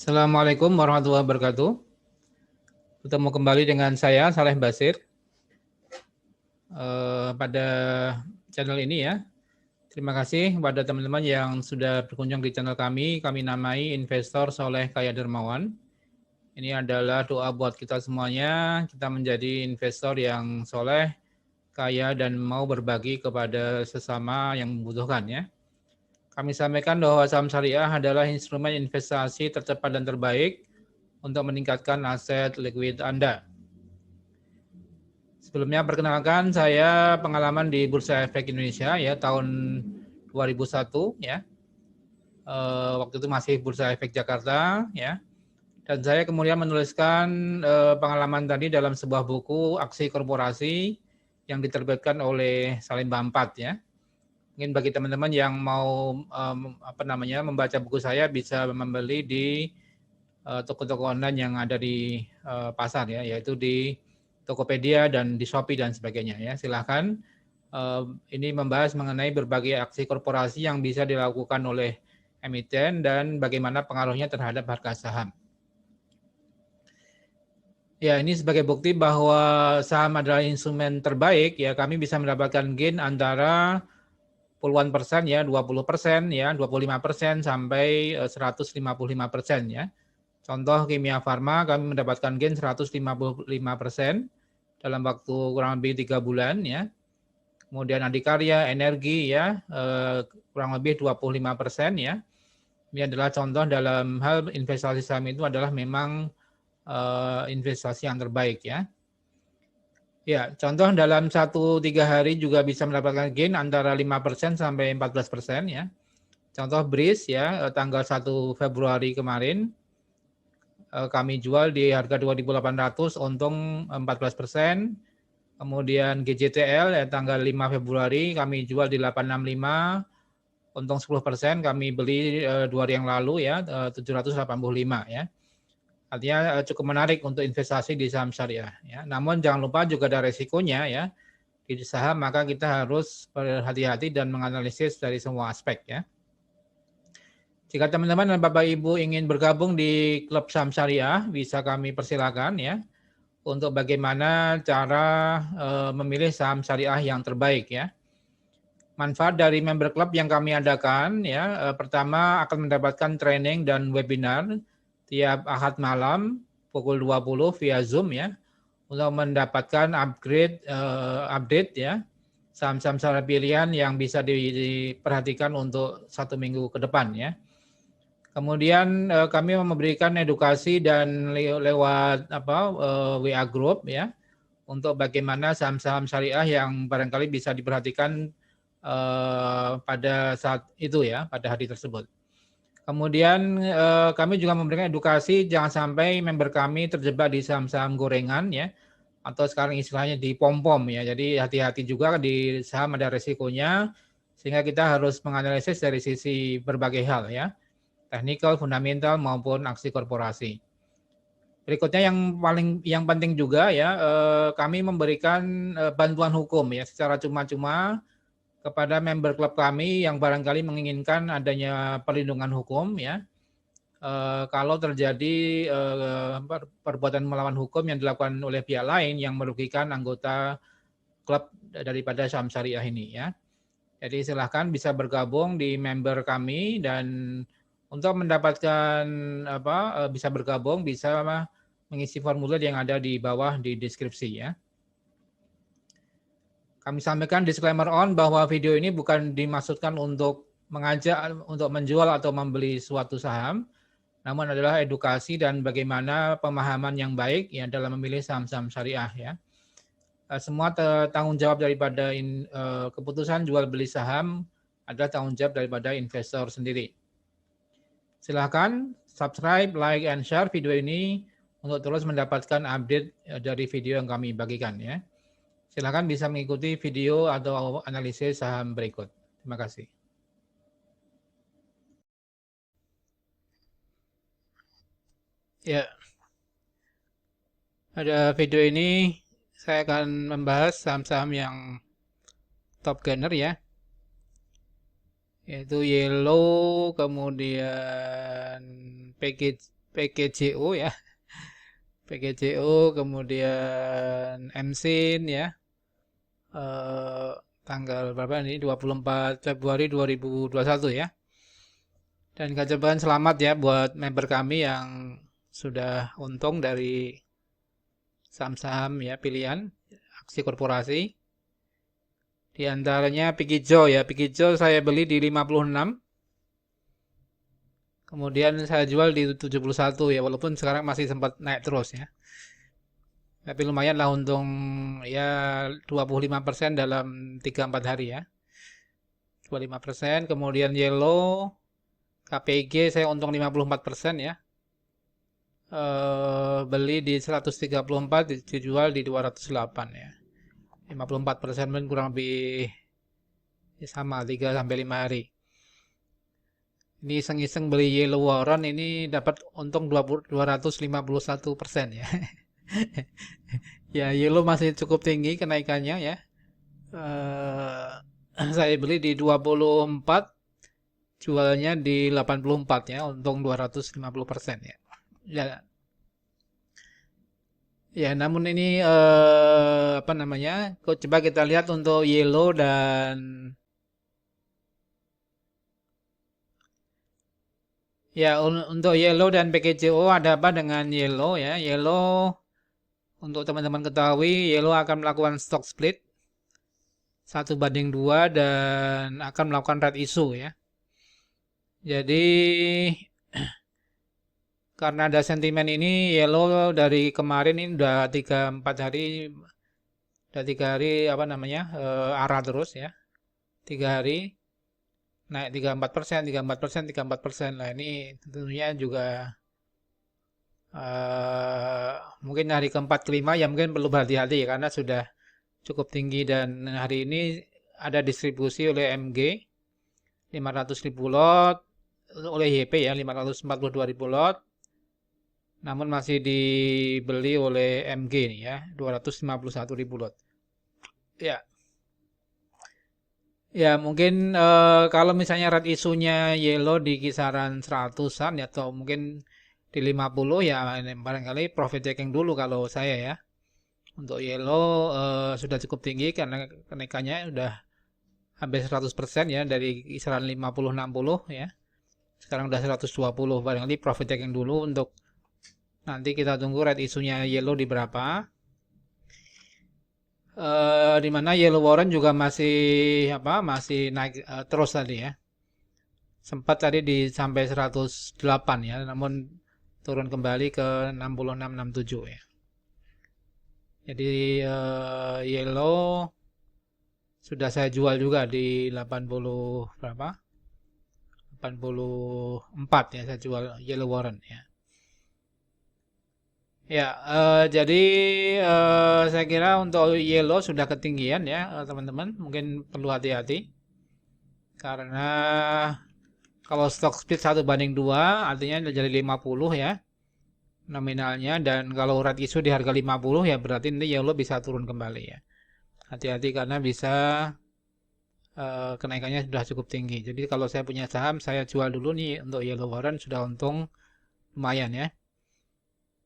Assalamualaikum warahmatullahi wabarakatuh. Bertemu kembali dengan saya, Saleh Basir, pada channel ini ya. Terima kasih kepada teman-teman yang sudah berkunjung di channel kami. Kami namai Investor Soleh Kaya Dermawan. Ini adalah doa buat kita semuanya. Kita menjadi investor yang soleh, kaya, dan mau berbagi kepada sesama yang membutuhkan ya. Kami sampaikan bahwa saham syariah adalah instrumen investasi tercepat dan terbaik untuk meningkatkan aset likuid Anda. Sebelumnya perkenalkan, saya pengalaman di Bursa Efek Indonesia ya tahun 2001 ya. Waktu itu masih Bursa Efek Jakarta ya. Dan saya kemudian menuliskan pengalaman tadi dalam sebuah buku Aksi Korporasi yang diterbitkan oleh Salim Bampat ya. Mungkin bagi teman-teman yang mau membaca buku saya bisa membeli di toko-toko online yang ada di pasar ya, yaitu di Tokopedia dan di Shopee dan sebagainya ya. Silahkan. Ini membahas mengenai berbagai aksi korporasi yang bisa dilakukan oleh emiten dan bagaimana pengaruhnya terhadap harga saham. Ya, ini sebagai bukti bahwa saham adalah instrumen terbaik ya. Kami bisa mendapatkan gain antara puluhan persen ya, 20% ya, 25% sampai 155% ya. Contoh Kimia Farma kami mendapatkan gain 155% dalam waktu kurang lebih 3 bulan ya. Kemudian Adikarya, Energi ya kurang lebih 25% ya. Ini adalah contoh dalam hal investasi saham itu adalah memang investasi yang terbaik ya. Ya, contoh dalam 1-3 hari juga bisa mendapatkan gain antara 5% sampai 14% ya. Contoh BRIS ya, tanggal 1 Februari kemarin kami jual di harga 2.800, untung 14%. Kemudian GJTL ya, tanggal 5 Februari kami jual di 865, untung 10%, kami beli 2 hari yang lalu ya, 785 ya. Artinya cukup menarik untuk investasi di saham syariah ya. Namun jangan lupa juga ada resikonya ya. Di saham maka kita harus berhati-hati dan menganalisis dari semua aspek ya. Jika teman-teman dan Bapak Ibu ingin bergabung di klub saham syariah, bisa kami persilakan ya untuk bagaimana cara memilih saham syariah yang terbaik ya. Manfaat dari member club yang kami adakan ya, pertama akan mendapatkan training dan webinar tiap Ahad malam pukul 20 via Zoom ya untuk mendapatkan update ya saham-saham syariah pilihan yang bisa diperhatikan untuk 1 minggu ke depan ya. Kemudian kami memberikan edukasi dan lewat WA Group ya untuk bagaimana saham-saham syariah yang barangkali bisa diperhatikan pada saat itu ya, pada hari tersebut. Kemudian kami juga memberikan edukasi jangan sampai member kami terjebak di saham-saham gorengan ya, atau sekarang istilahnya di pom-pom ya. Jadi hati-hati juga di saham ada resikonya, sehingga kita harus menganalisis dari sisi berbagai hal ya, teknikal, fundamental maupun aksi korporasi. Berikutnya yang penting juga ya, kami memberikan bantuan hukum ya secara cuma-cuma kepada member klub kami yang barangkali menginginkan adanya perlindungan hukum ya. Kalau terjadi perbuatan melawan hukum yang dilakukan oleh pihak lain yang merugikan anggota klub daripada saham syariah ini ya. Jadi silahkan bisa bergabung di member kami dan untuk mendapatkan bisa bergabung bisa mengisi formulir yang ada di bawah di deskripsi ya. Kami sampaikan disclaimer bahwa video ini bukan dimaksudkan untuk mengajak untuk menjual atau membeli suatu saham, namun adalah edukasi dan bagaimana pemahaman yang baik ya dalam memilih saham-saham syariah ya. Semua tanggung jawab daripada keputusan jual beli saham adalah tanggung jawab daripada investor sendiri. Silahkan subscribe, like, and share video ini untuk terus mendapatkan update dari video yang kami bagikan ya. Silakan bisa mengikuti video atau analisis saham berikut. Terima kasih. Ya, pada video ini saya akan membahas saham-saham yang top gainer ya, yaitu Yellow, kemudian PGJO ya, PGJO, kemudian MSIN ya, tanggal berapa ini? 24 Februari 2021 ya. Dan ucapkan selamat ya buat member kami yang sudah untung dari saham-saham ya pilihan aksi korporasi. Di antaranya Pikijo ya, Pikijo saya beli di 56. Kemudian saya jual di 71 ya, walaupun sekarang masih sempat naik terus ya. Tapi lumayan lah untung ya 25% dalam 3-4 hari ya. 25%, kemudian Yellow KPG saya untung 54% ya. Beli di 134, dijual di 208 ya. 54% pun kurang lebih ya sama 3-5 hari. Ini iseng-iseng beli Yellow Warren ini dapat untung 251% ya. Ya, Yellow masih cukup tinggi kenaikannya ya. Saya beli di 24, jualnya di 84 ya, untung 250% ya. Ya, ya namun ini apa namanya? Coba kita lihat untuk Yellow dan ya untuk Yellow dan PKJO ada apa dengan Yellow ya? Yellow untuk teman-teman ketahui, Yellow akan melakukan stock split 1:2 dan akan melakukan right issue ya. Jadi karena ada sentimen ini, Yellow dari kemarin ini udah 3-4 hari, udah 3 hari apa namanya arah terus ya. 3 hari naik 34%, 34%, 34%. Lah ini tentunya juga mungkin hari keempat kelima ya mungkin perlu berhati-hati ya karena sudah cukup tinggi dan hari ini ada distribusi oleh MG 500.000 lot, oleh YP ya 542.000 lot, namun masih dibeli oleh MG nih ya 251.000 lot ya. Ya mungkin kalau misalnya red isunya Yellow di kisaran 100-an ya, atau mungkin di 50 ya barangkali profit taking dulu kalau saya ya. Untuk Yellow sudah cukup tinggi karena kenaikannya udah hampir 100% ya dari kisaran 50-60 ya. Sekarang udah 120, barangkali profit taking dulu untuk nanti kita tunggu red isunya Yellow di berapa. Di mana Yellow Warren juga masih naik terus tadi ya. Sempat tadi sampai 108 ya, namun turun kembali ke 66-67 ya. Jadi Yellow sudah saya jual juga di 80 berapa? 84 ya saya jual Yellow Warren ya. Ya, jadi saya kira untuk Yellow sudah ketinggian ya teman-teman. Mungkin perlu hati-hati karena kalau stock split 1:2 artinya jadi 50 ya nominalnya, dan kalau red issue di harga 50 ya berarti ini Yellow bisa turun kembali ya. Hati-hati karena bisa kenaikannya sudah cukup tinggi. Jadi kalau saya punya saham saya jual dulu nih untuk Yellow Warren, sudah untung lumayan ya.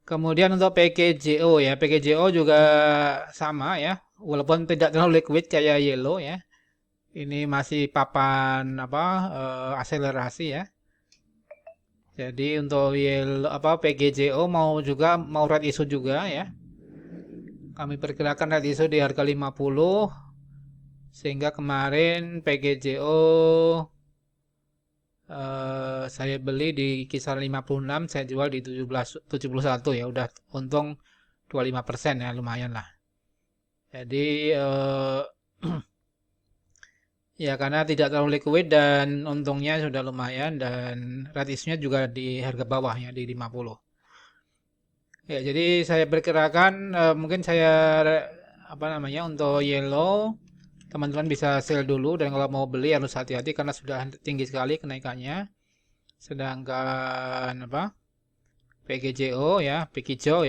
Kemudian untuk PKJO ya, PKJO juga sama ya, walaupun tidak terlalu liquid kayak Yellow ya. Ini masih papan akselerasi ya. Jadi untuk Yellow PKJO mau red issue juga ya. Kami perkirakan red issue di harga 50, sehingga kemarin PKJO saya beli di kisaran 56, saya jual di 71 ya, udah untung 25% ya, lumayan lah. Jadi ya karena tidak terlalu liquid dan untungnya sudah lumayan, dan red issue-nya juga di harga bawah ya di 50. Ya, jadi saya perkirakan mungkin saya untuk Yellow teman-teman bisa sell dulu, dan kalau mau beli harus hati-hati karena sudah tinggi sekali kenaikannya. Sedangkan PKJO ya, PKJO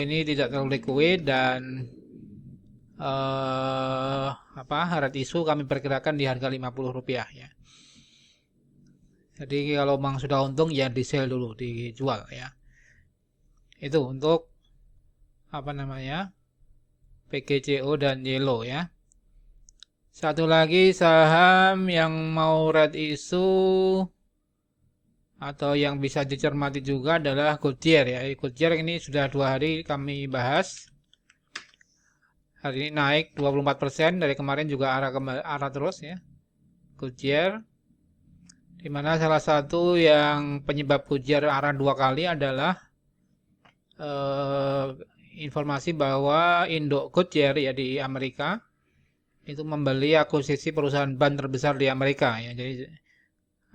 ini tidak terlalu liquid dan red issue kami perkirakan di harga Rp50 ya. Jadi kalau memang sudah untung ya di sell dulu, dijual ya. Itu untuk apa namanya? PGCO dan Yellow ya. Satu lagi saham yang mau red issue atau yang bisa dicermati juga adalah Goodyear ya. Goodyear ini sudah 2 hari kami bahas. Hari ini naik 24%, dari kemarin juga arah terus ya. Goodyear, di mana salah satu yang penyebab Goodyear arah 2 kali adalah informasi bahwa induk Goodyear ya di Amerika itu membeli akuisisi perusahaan ban terbesar di Amerika ya. Jadi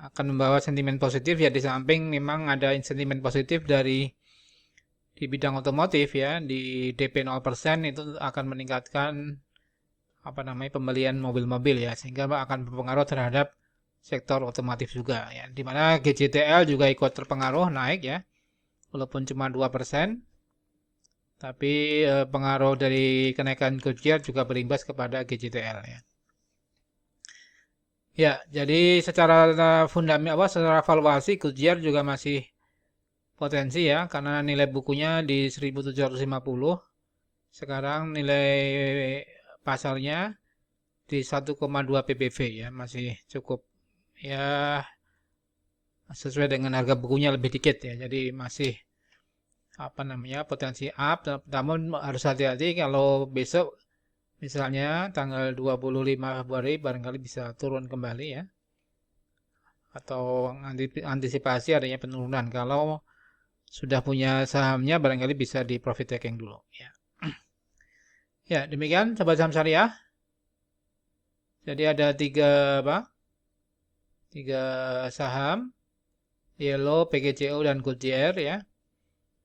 akan membawa sentimen positif ya, di samping memang ada sentimen positif di bidang otomotif ya, di DP 0% itu akan meningkatkan apa namanya pembelian mobil-mobil ya, sehingga akan berpengaruh terhadap sektor otomotif juga ya. Di mana GJTL juga ikut terpengaruh naik ya, walaupun cuma 2%. Tapi pengaruh dari kenaikan Goodyear juga berimbas kepada GJTL ya. Ya, jadi secara secara valuasi Goodyear juga masih potensi ya, karena nilai bukunya di 1.750. Sekarang nilai pasarnya di 1,2 PBV ya, masih cukup ya sesuai dengan harga bukunya, lebih dikit ya. Jadi masih apa namanya potensi up, namun harus hati-hati kalau besok misalnya tanggal 25 Februari barangkali bisa turun kembali ya, atau antisipasi adanya penurunan. Kalau sudah punya sahamnya barangkali bisa di profit taking dulu ya. Ya, demikian sobat saham syariah. Jadi ada tiga saham, Yellow, PGCO dan Goodyear ya.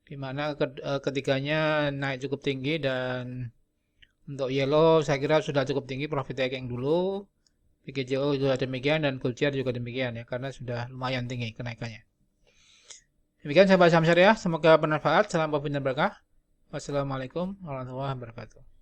Di mana ketiganya naik cukup tinggi, dan untuk Yellow saya kira sudah cukup tinggi, profit taking dulu. PGCO juga demikian dan Goodyear juga demikian ya, karena sudah lumayan tinggi kenaikannya. Demikian sahabat saham syariah, semoga bermanfaat. Salam profit dan berkah. Wassalamualaikum warahmatullahi wabarakatuh.